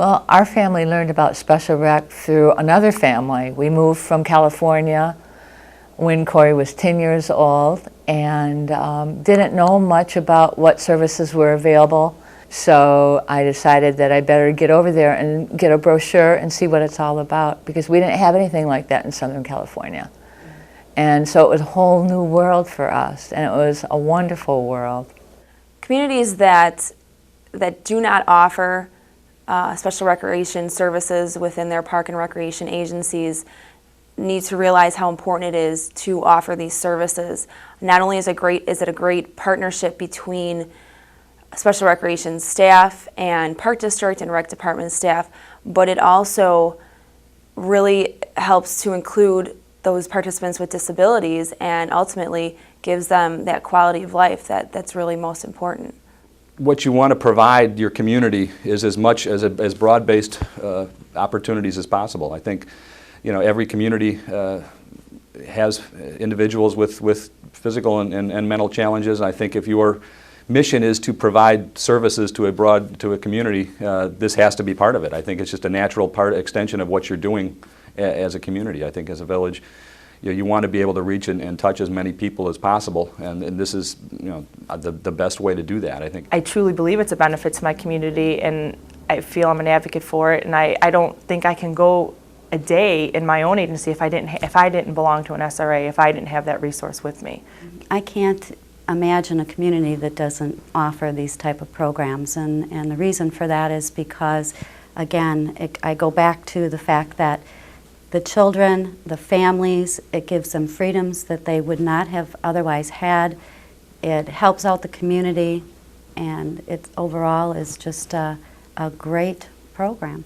Well, our family learned about Special Rec through another family. We moved from California when Corey was 10 years old and didn't know much about what services were available. So I decided that I better get over there and get a brochure and see what it's all about, because we didn't have anything like that in Southern California. And so it was a whole new world for us, and it was a wonderful world. Communities that do not offer special recreation services within their park and recreation agencies need to realize how important it is to offer these services. Not only is it a great partnership between special recreation staff and park district and rec department staff, but it also really helps to include those participants with disabilities and ultimately gives them that quality of life that's really most important. What you want to provide your community is as much as broad-based opportunities as possible. I think, you know, every community has individuals with physical and mental challenges. I think if your mission is to provide services to a community, this has to be part of it. I think it's just a natural extension of what you're doing as a community. I think as a village, you want to be able to reach and touch as many people as possible, and this is, you know, the best way to do that, I think. I truly believe it's a benefit to my community, and I feel I'm an advocate for it, and I don't think I can go a day in my own agency if I didn't belong to an SRA, if I didn't have that resource with me. I can't imagine a community that doesn't offer these type of programs, and the reason for that is because, again, I go back to the fact that the children, the families, it gives them freedoms that they would not have otherwise had. It helps out the community, and it overall is just a great program.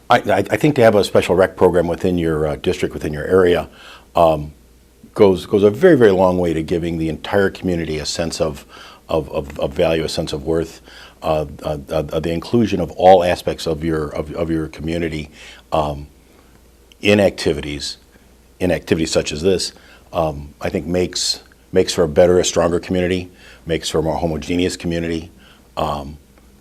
I think to have a special rec program within your district, within your area, goes a very, very long way to giving the entire community a sense of value, a sense of worth, the inclusion of all aspects of your community in activities such as this. I think makes for a better, a stronger community, makes for a more homogeneous community.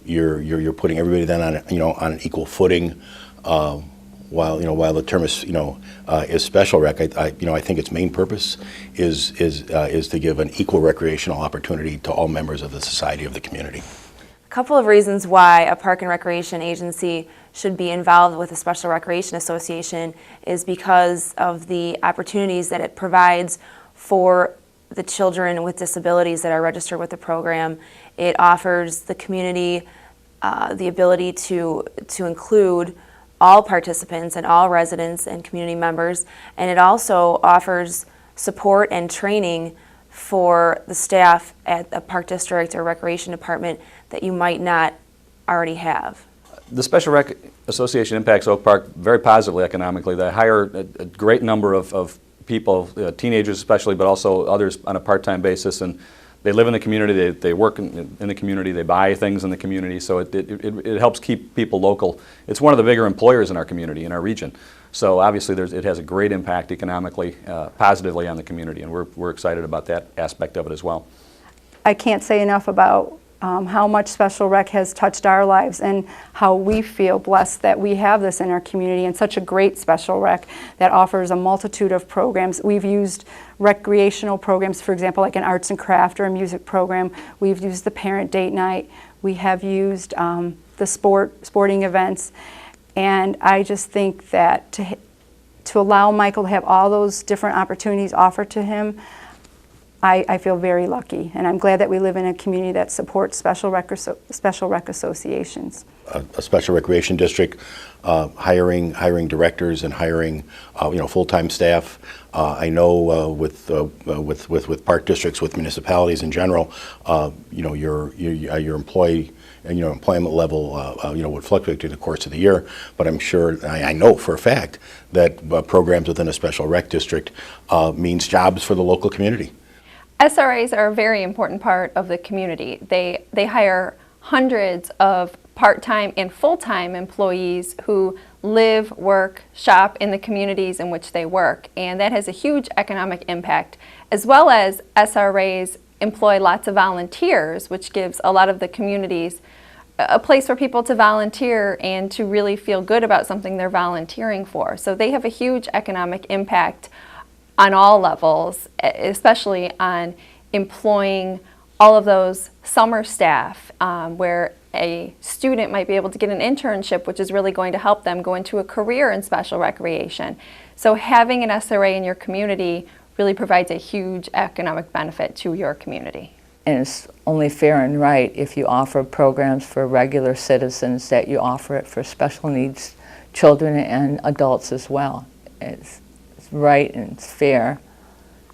You're putting everybody then on an equal footing. While the term is special rec, I think its main purpose is to give an equal recreational opportunity to all members of the society, of the community. A couple of reasons why a park and recreation agency should be involved with a special recreation association is because of the opportunities that it provides for the children with disabilities that are registered with the program. It offers the community the ability to include all participants and all residents and community members, and it also offers support and training for the staff at a park district or recreation department that you might not already have. The Special Rec Association impacts Oak Park very positively economically. They hire a great number of people, teenagers especially, but also others on a part-time basis, and they live in the community, they work in the community, they buy things in the community, so it helps keep people local. It's one of the bigger employers in our community, in our region. So obviously it has a great impact economically, positively on the community, and we're excited about that aspect of it as well. I can't say enough about how much Special Rec has touched our lives and how we feel blessed that we have this in our community, and such a great Special Rec that offers a multitude of programs. We've used recreational programs, for example, like an arts and craft or a music program. We've used the parent date night. We have used the sporting events. And I just think that to allow Michael to have all those different opportunities offered to him, I feel very lucky, and I'm glad that we live in a community that supports special rec associations. A special recreation district, hiring directors and hiring full-time staff. I know with park districts, with municipalities in general, your employee and employment level would fluctuate through the course of the year. But I'm sure, I know for a fact that programs within a special rec district means jobs for the local community. SRAs are a very important part of the community. They hire hundreds of part-time and full-time employees who live, work, shop in the communities in which they work, and that has a huge economic impact, as well as SRAs employ lots of volunteers, which gives a lot of the communities a place for people to volunteer and to really feel good about something they're volunteering for. So they have a huge economic impact on all levels, especially on employing all of those summer staff, where a student might be able to get an internship, which is really going to help them go into a career in special recreation. So having an SRA in your community really provides a huge economic benefit to your community. And it's only fair and right if you offer programs for regular citizens that you offer it for special needs children and adults as well. It's right and it's fair,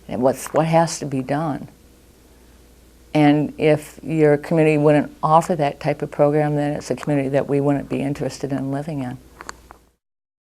and what has to be done. And if your community wouldn't offer that type of program, then it's a community that we wouldn't be interested in living in.